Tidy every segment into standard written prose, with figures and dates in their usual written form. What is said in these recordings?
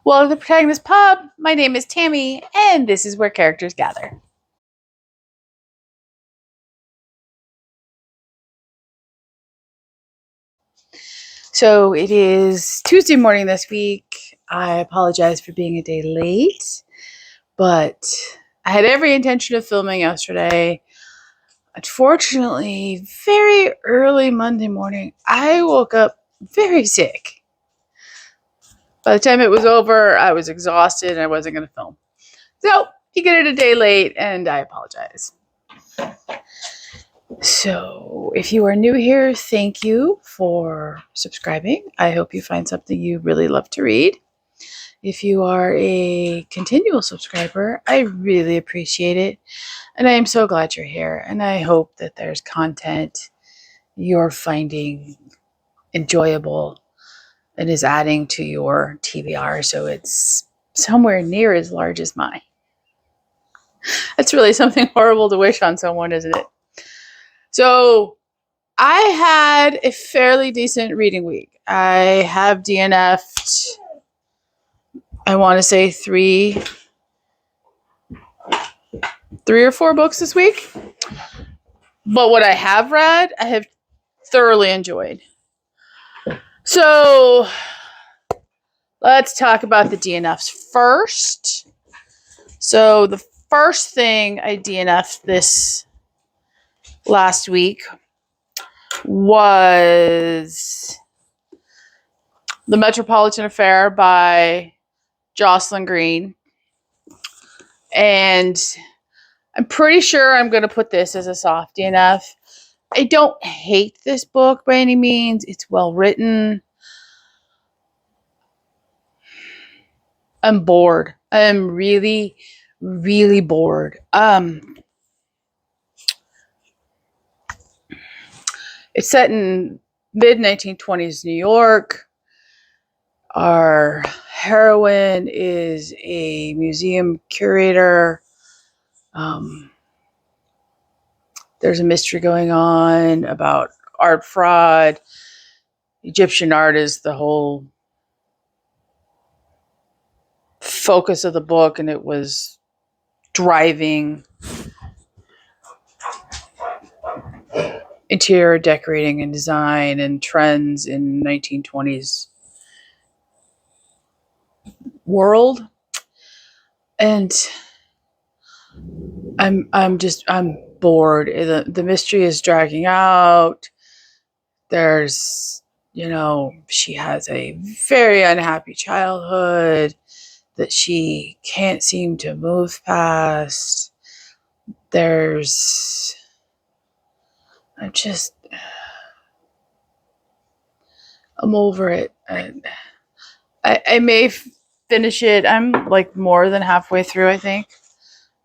Welcome to the Protagonist Pub. My name is Tammy, and this is where characters gather. So it is Tuesday morning this week. I apologize for being a day late, but I had every intention of filming yesterday. Unfortunately, very early Monday morning, I woke up very sick. By the time it was over, I was exhausted and I wasn't going to film. So you get it a day late, and I apologize. So if you are new here, thank you for subscribing. I hope you find something you really love to read. If you are a continual subscriber, I really appreciate it. And I am so glad you're here. And I hope that there's content you're finding enjoyable and is adding to your TBR so it's somewhere near as large as mine. That's really something horrible to wish on someone, isn't it? So I had a fairly decent reading week. I have DNF'd, I want to say three or four books this week. But what I have read, I have thoroughly enjoyed. So let's talk about the DNFs first. So the first thing I DNF'd this last week was The Metropolitan Affair by Jocelyn Green. And I'm pretty sure I'm going to put this as a soft DNF. I don't hate this book by any means. It's well written. I'm bored. I'm really, really bored. It's set in mid-1920s New York. Our heroine is a museum curator. There's a mystery going on about art fraud. Egyptian art is the whole focus of the book, and it was driving interior decorating and design and trends in 1920s world. And I'm bored. The mystery is dragging out. There's, she has a very unhappy childhood that she can't seem to move past. I'm over it. I may finish it. I'm like more than halfway through, I think.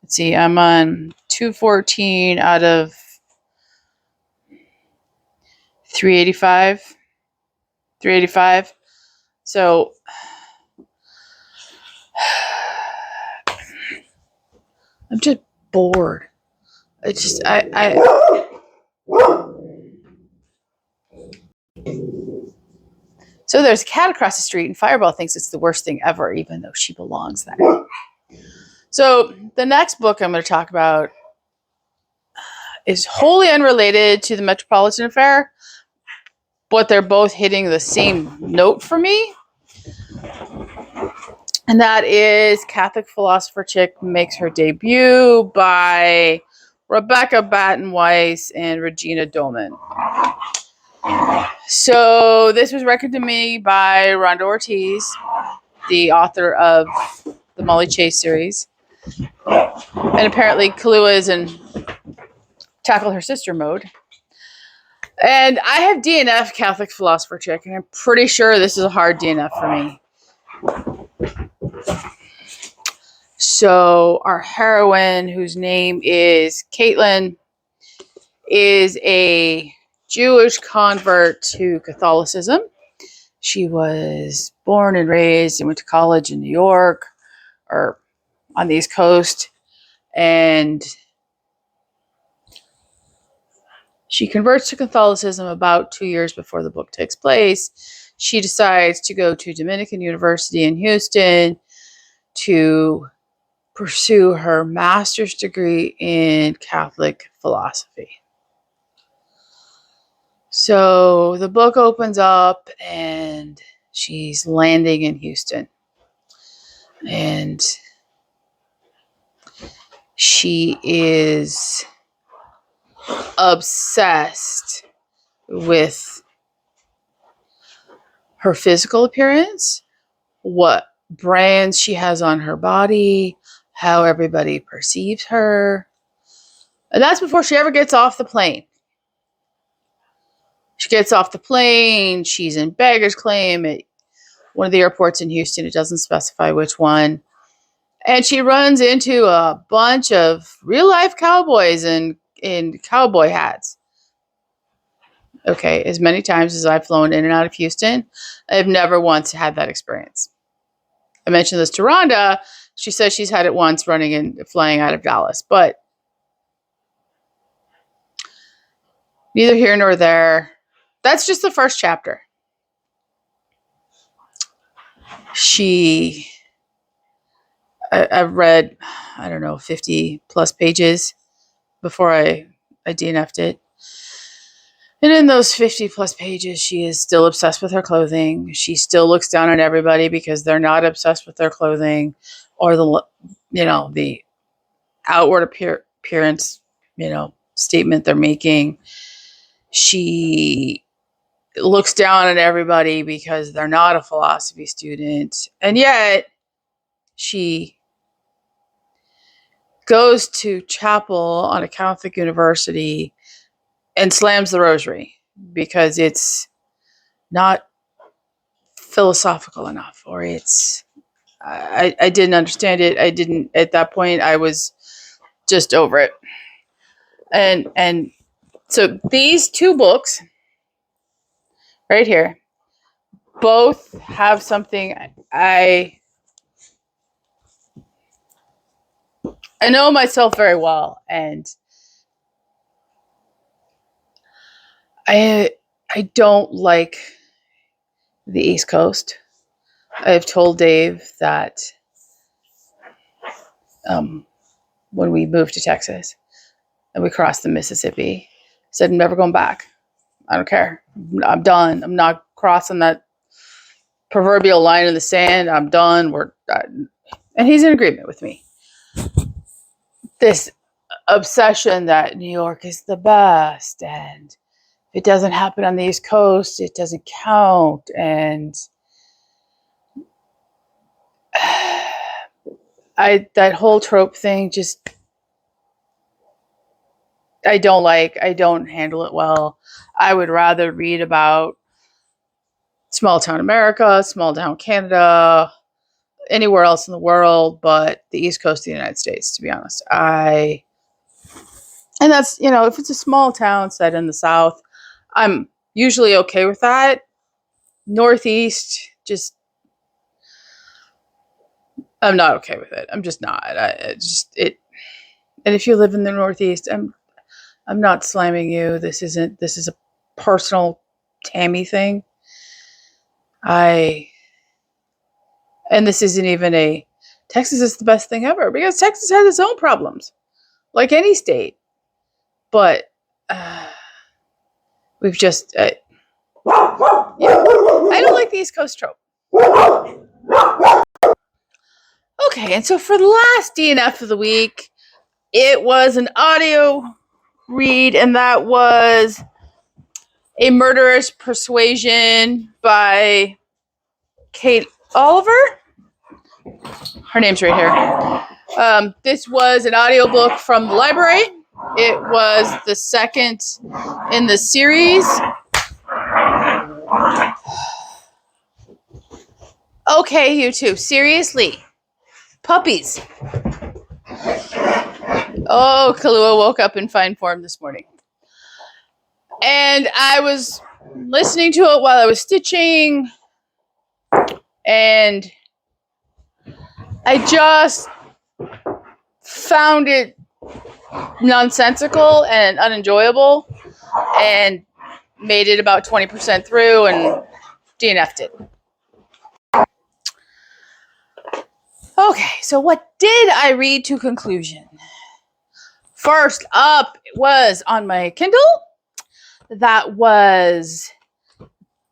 Let's see, I'm on 214 out of 385. So I'm just bored. So there's a cat across the street, and Fireball thinks it's the worst thing ever, even though she belongs there. So the next book I'm going to talk about is wholly unrelated to the Metropolitan Affair, but they're both hitting the same note for me. And that is Catholic Philosopher Chick Makes Her Debut by Rebecca Batten, Weiss, and Regina Doman. So this was recommended to me by Rhonda Ortiz, the author of the Molly Chase series. And apparently Kahlua is in Tackle Her Sister mode. And I have DNF Catholic Philosopher Chick, and I'm pretty sure this is a hard DNF for me. So our heroine, whose name is Caitlin, is a Jewish convert to Catholicism. She was born and raised and went to college in New York or on the East Coast. And she converts to Catholicism about 2 years before the book takes place. she decides to go to Dominican University in Houston to pursue her master's degree in Catholic philosophy. So the book opens up and she's landing in Houston. And she is obsessed with her physical appearance, what brands she has on her body, how everybody perceives her. And that's before she ever gets off the plane. She gets off the plane. She's in Beggar's Claim at one of the airports in Houston. It doesn't specify which one. And she runs into a bunch of real-life cowboys in cowboy hats. Okay, as many times as I've flown in and out of Houston, I've never once had that experience. I mentioned this to Rhonda. She says she's had it once running and flying out of Dallas. But neither here nor there. That's just the first chapter. I've read, 50 plus pages before I DNF'd it. And in those 50 plus pages, she is still obsessed with her clothing. She still looks down on everybody because they're not obsessed with their clothing or the outward appearance, statement they're making. She looks down on everybody because they're not a philosophy student. And yet she goes to chapel on a Catholic university and slams the rosary because it's not philosophical enough, or I didn't understand it. At that point, I was just over it. And so these two books right here both have something I know myself very well, and I don't like the East Coast. I've told Dave that when we moved to Texas and we crossed the Mississippi, I said, I'm never going back. I don't care. I'm done. I'm not crossing that proverbial line in the sand. I'm done. And he's in agreement with me. This obsession that New York is the best, and if it doesn't happen on the East Coast, it doesn't count. And that whole trope thing, just I don't like. I don't handle it well. I would rather read about small town America, small town Canada, anywhere else in the world, but the East Coast of the United States, to be honest. And that's, if it's a small town set in the South, I'm usually okay with that. Northeast, I'm not okay with it. I'm just not. And if you live in the Northeast, I'm not slamming you. This is a personal Tammy thing. And this isn't even Texas is the best thing ever, because Texas has its own problems, like any state. But we've just, I don't like the East Coast trope. Okay, and so for the last DNF of the week, it was an audio read, and that was A Murderous Persuasion by Kate Oliver. Her name's right here. This was an audiobook from the library. It was the second in the series. Okay, YouTube, seriously. Puppies. Oh, Kahlua woke up in fine form this morning. And I was listening to it while I was stitching, and I just found it nonsensical and unenjoyable, and made it about 20% through and DNF'd it. Okay, so what did I read to conclusion? First up was on my Kindle. That was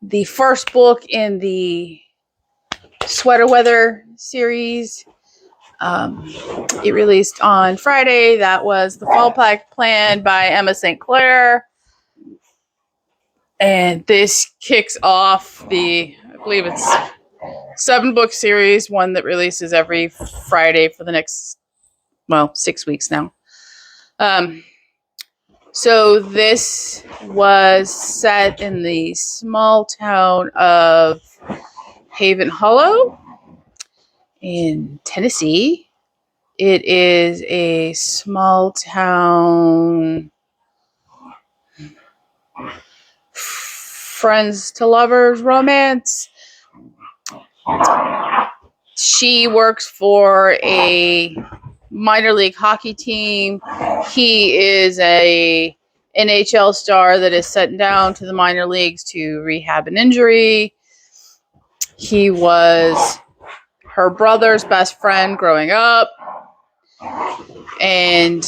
the first book in the Sweater Weather series. It released on Friday. That was The Fall Pack Plan by Emma St. Clair. And this kicks off I believe it's 7-book series, one that releases every Friday for the next, 6 weeks now. So this was set in the small town of Haven Hollow in Tennessee. It is a small town, friends to lovers romance. She works for a minor league hockey team. He is a NHL star that is sent down to the minor leagues to rehab an injury. He was her brother's best friend growing up. And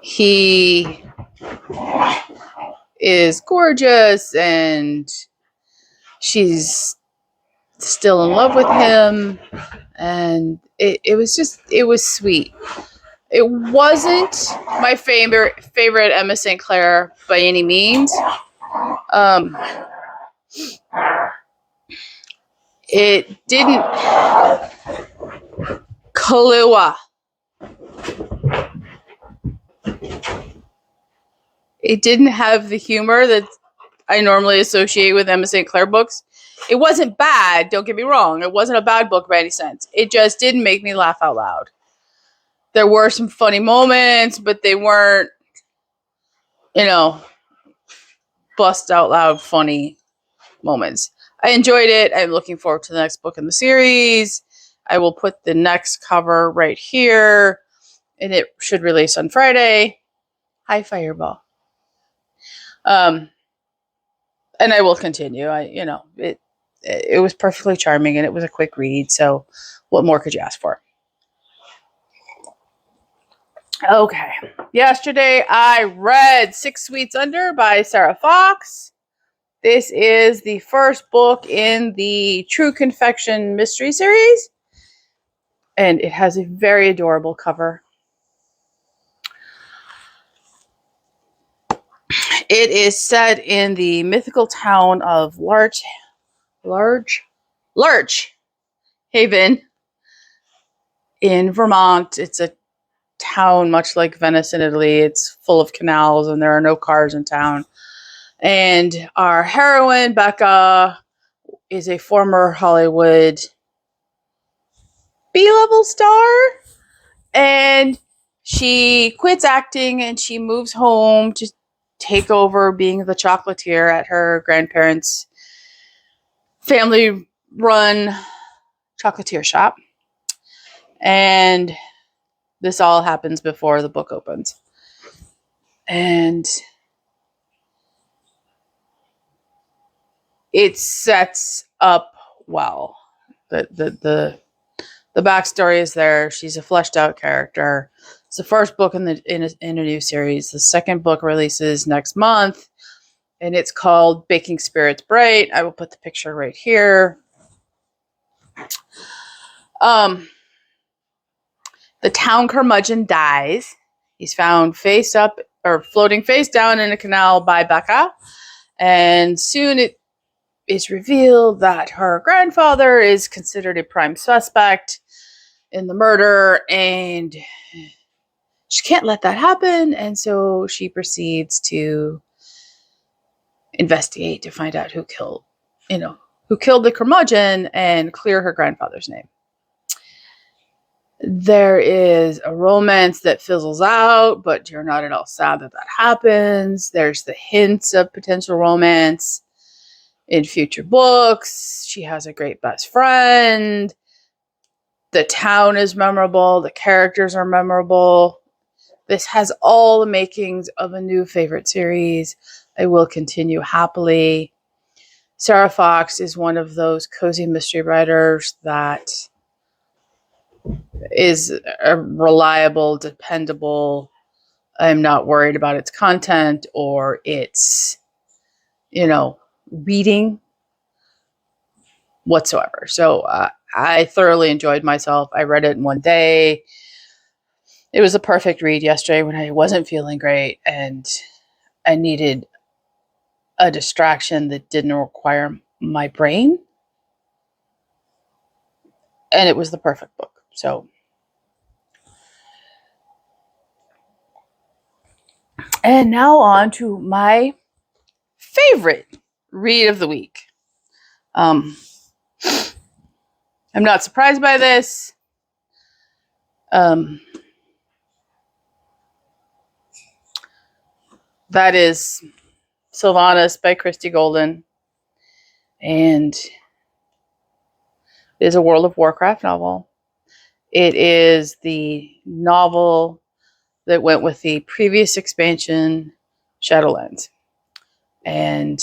he is gorgeous, and she's still in love with him, and it was sweet. It wasn't my favorite Emma St. Clair by any means. It didn't Kahlua. It didn't have the humor that I normally associate with Emma St. Clair books. It wasn't bad, don't get me wrong. It wasn't a bad book by any sense. It just didn't make me laugh out loud. There were some funny moments, but they weren't, bust out loud funny moments. I enjoyed it. I'm looking forward to the next book in the series. I will put the next cover right here, and it should release on Friday. Hi, Fireball. And I will continue. It was perfectly charming, and it was a quick read. So what more could you ask for? Okay. Yesterday I read 6 Sweets Under by Sarah Fox. This is the first book in the True Confection mystery series, and it has a very adorable cover. It is set in the mythical town of Larch Haven in Vermont. It's a town much like Venice in Italy. It's full of canals, and there are no cars in town. And our heroine, Becca, is a former Hollywood B-level star, and she quits acting and she moves home to take over being the chocolatier at her grandparents' family-run chocolatier shop. And this all happens before the book opens. And it sets up well. The backstory is there. She's a fleshed out character. It's the first book in a new series. The second book releases next month, and it's called Baking Spirits Bright. I will put the picture right here. The town curmudgeon dies. He's found face up or floating face down in a canal by Becca, and soon it is revealed that her grandfather is considered a prime suspect in the murder, and she can't let that happen, and so she proceeds to investigate to find out who killed the curmudgeon and clear her grandfather's name. There is a romance that fizzles out, but you're not at all sad that happens. There's the hints of potential romance in future books. She has a great best friend. The town is memorable. The characters are memorable. This has all the makings of a new favorite series. I will continue happily. Sarah Fox is one of those cozy mystery writers that is a reliable, dependable. I'm not worried about its content or its, reading whatsoever. So I thoroughly enjoyed myself. I read it in one day. It was a perfect read yesterday when I wasn't feeling great and I needed a distraction that didn't require my brain. And it was the perfect book. So, and now on to my favorite read of the week. I'm not surprised by this. That is Sylvanas by Christie Golden. And it is a World of Warcraft novel. It is the novel that went with the previous expansion, Shadowlands. And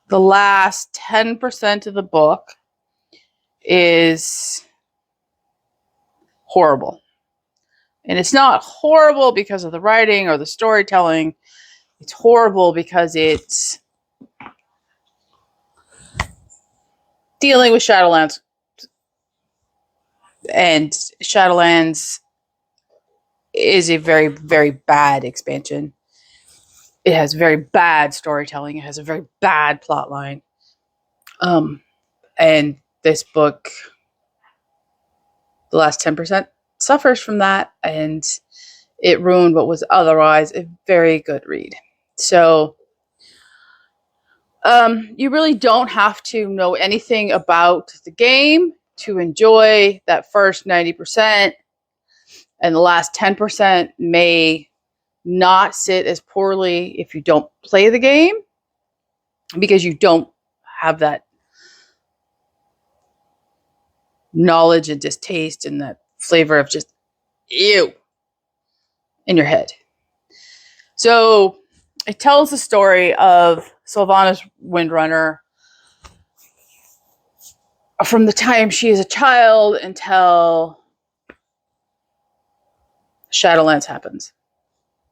the last 10% of the book is horrible. And it's not horrible because of the writing or the storytelling. It's horrible because it's dealing with Shadowlands. And Shadowlands is a very, very bad expansion. It has very bad storytelling. It has a very bad plot line. And this book, the last 10%, suffers from that. And it ruined what was otherwise a very good read. So you really don't have to know anything about the game to enjoy that first 90%. And the last 10% may not sit as poorly if you don't play the game because you don't have that knowledge and distaste and that flavor of just ew in your head. So it tells the story of Sylvanas Windrunner from the time she is a child until Shadowlands happens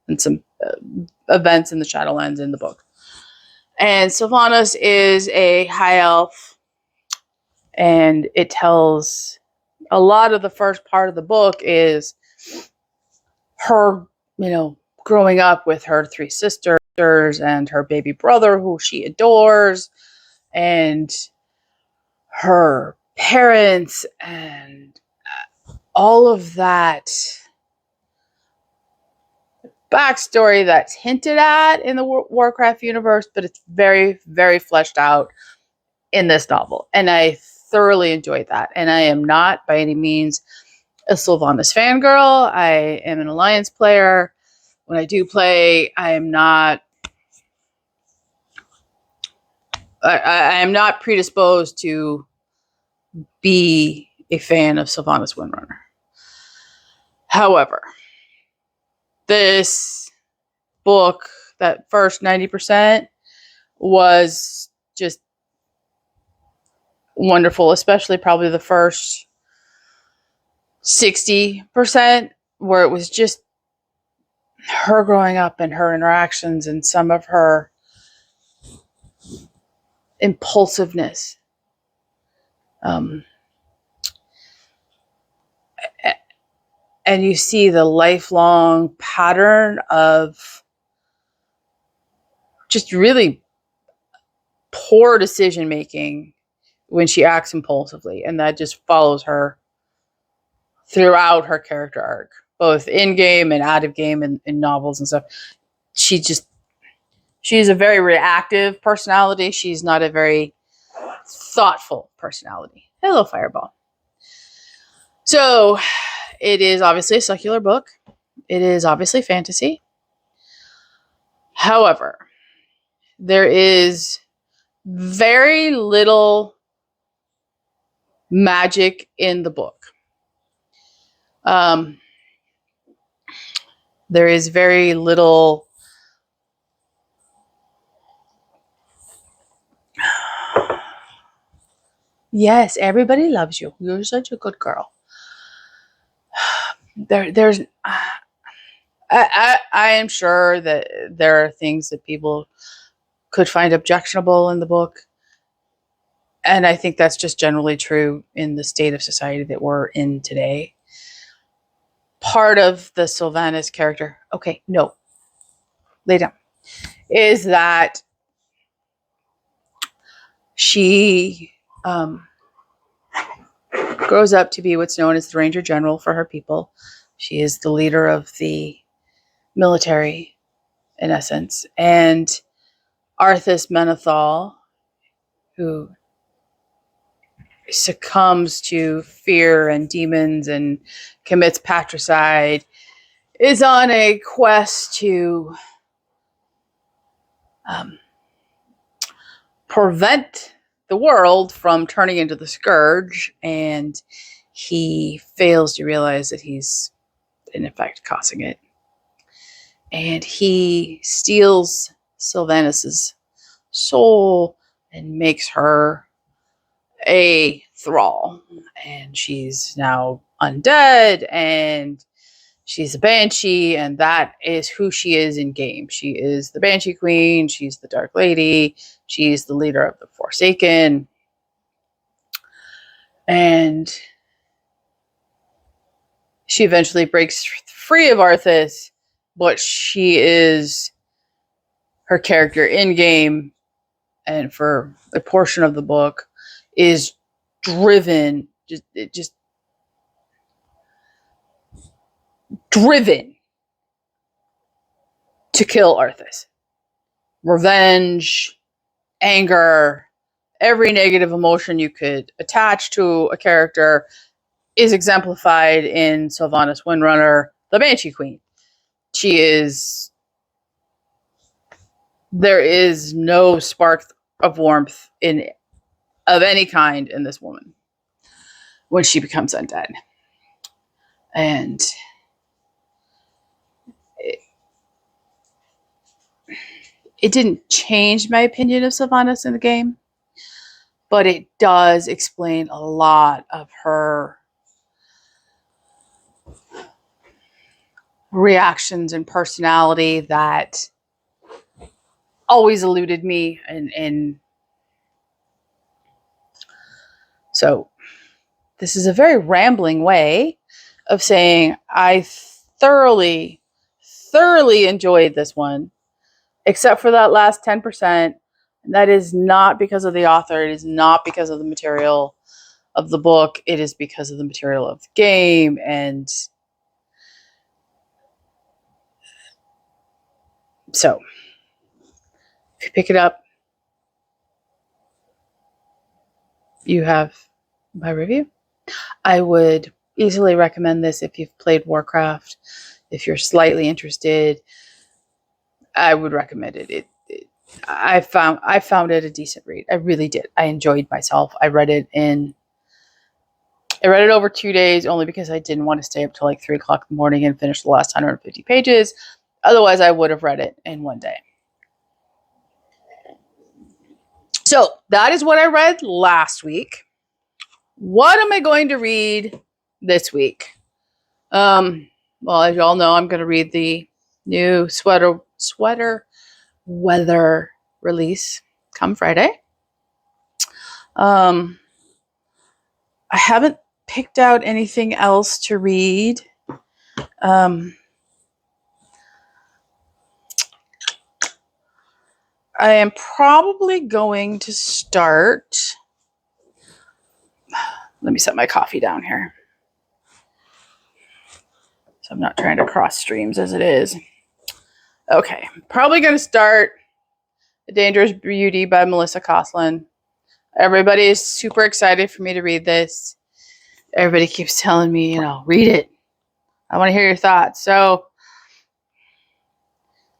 and some events in the Shadowlands in the book. And Sylvanas is a high elf, and it tells a lot of the first part of the book is her, growing up with her 3 sisters and her baby brother who she adores and her parents and all of that backstory that's hinted at in the Warcraft universe, but it's very, very fleshed out in this novel. And I thoroughly enjoyed that. And I am not by any means a Sylvanas fangirl. I am an Alliance player. When I do play, I am not predisposed to be a fan of Sylvanas Windrunner. However, this book, that first 90%, was just wonderful, especially probably the first 60%, where it was just her growing up and her interactions and some of her impulsiveness. And you see the lifelong pattern of just really poor decision making when she acts impulsively. And that just follows her throughout her character arc, both in game and out of game and in novels and stuff. She's a very reactive personality. She's not a very thoughtful personality. Hello, Fireball. So it is obviously a secular book. It is obviously fantasy. However, there is very little magic in the book. There is very little yes, everybody loves you. You're such a good girl. There's I am sure that there are things that people could find objectionable in the book. And I think that's just generally true in the state of society that we're in today. Part of the Sylvanas character, okay, no, lay down, is that she grows up to be what's known as the Ranger General for her people. She is the leader of the military, in essence. And Arthas Menethil, who succumbs to fear and demons and commits patricide, is on a quest to prevent the world from turning into the Scourge, and he fails to realize that he's in effect causing it. And he steals Sylvanas' soul and makes her a thrall. And she's now undead, and she's a banshee, and that is who she is in game. She is the Banshee Queen. She's the Dark Lady. She's the leader of the Forsaken. And she eventually breaks free of Arthas, but she is her character in game, and for a portion of the book is driven, just driven to kill Arthas. Revenge, anger, every negative emotion you could attach to a character is exemplified in Sylvanas Windrunner, the Banshee Queen. There is no spark of warmth of any kind in this woman when she becomes undead. And it didn't change my opinion of Sylvanas in the game, but it does explain a lot of her reactions and personality that always eluded me. And so this is a very rambling way of saying I thoroughly enjoyed this one, except for that last 10%. And that is not because of the author. It is not because of the material of the book. It is because of the material of the game. And so if you pick it up, you have my review. I would easily recommend this if you've played Warcraft. If you're slightly interested, I would recommend it. I found it a decent read. I really did. I enjoyed myself. I read it over 2 days only because I didn't want to stay up till like 3 o'clock in the morning and finish the last 150 pages. Otherwise, I would have read it in one day. So that is what I read last week. What am I going to read this week? Well, as you all know, I'm going to read the new sweater weather release come Friday. I haven't picked out anything else to read. I am probably going to start. Let me set my coffee down here, so I'm not trying to cross streams as it is. Okay, probably going to start A Dangerous Beauty by Melissa Jocelyn. Everybody is super excited for me to read this. Everybody keeps telling me, read it. I want to hear your thoughts. So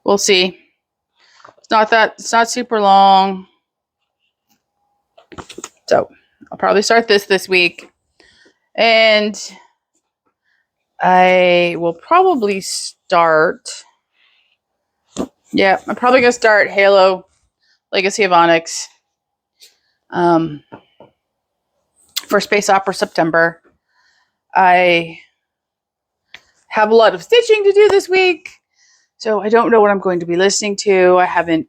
we'll see. It's not super long. So I'll probably start this week. And I will probably start. Yeah, I'm probably going to start Halo Legacy of Onyx for Space Opera September. I have a lot of stitching to do this week, so I don't know what I'm going to be listening to. I haven't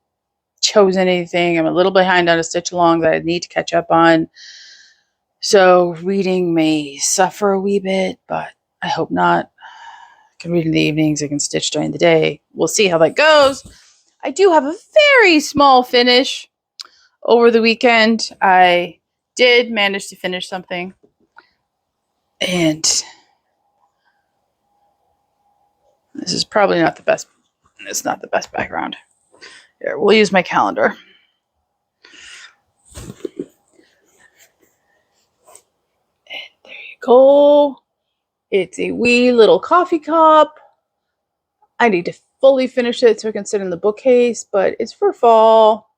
chosen anything. I'm a little behind on a stitch along that I need to catch up on. So reading may suffer a wee bit, but I hope not. I can read in the evenings. I can stitch during the day. We'll see how that goes. I do have a very small finish over the weekend. I did manage to finish something. And this is probably not the best. It's not the best background. Here, we'll use my calendar. And there you go. It's a wee little coffee cup. I need to fully finish it so it can sit in the bookcase, but it's for fall.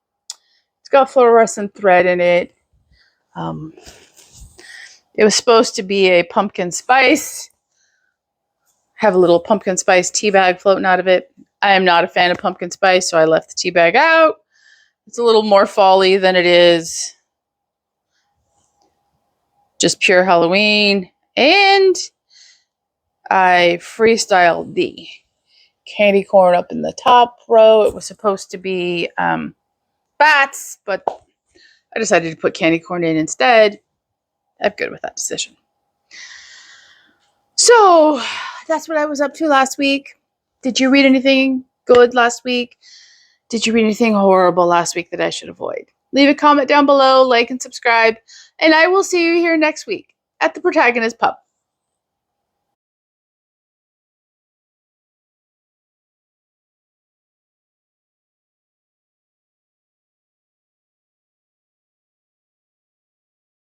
It's got fluorescent thread in it. It was supposed to be a pumpkin spice. Have a little pumpkin spice tea bag floating out of it. I am not a fan of pumpkin spice, so I left the tea bag out. It's a little more fall-y than it is just pure Halloween. And I freestyled the candy corn up in the top row. It was supposed to be bats, but I decided to put candy corn in instead. I'm good with that decision. So that's what I was up to last week. Did you read anything good last week? Did you read anything horrible last week that I should avoid? Leave a comment down below, like and subscribe, and I will see you here next week at the Protagonist Pub.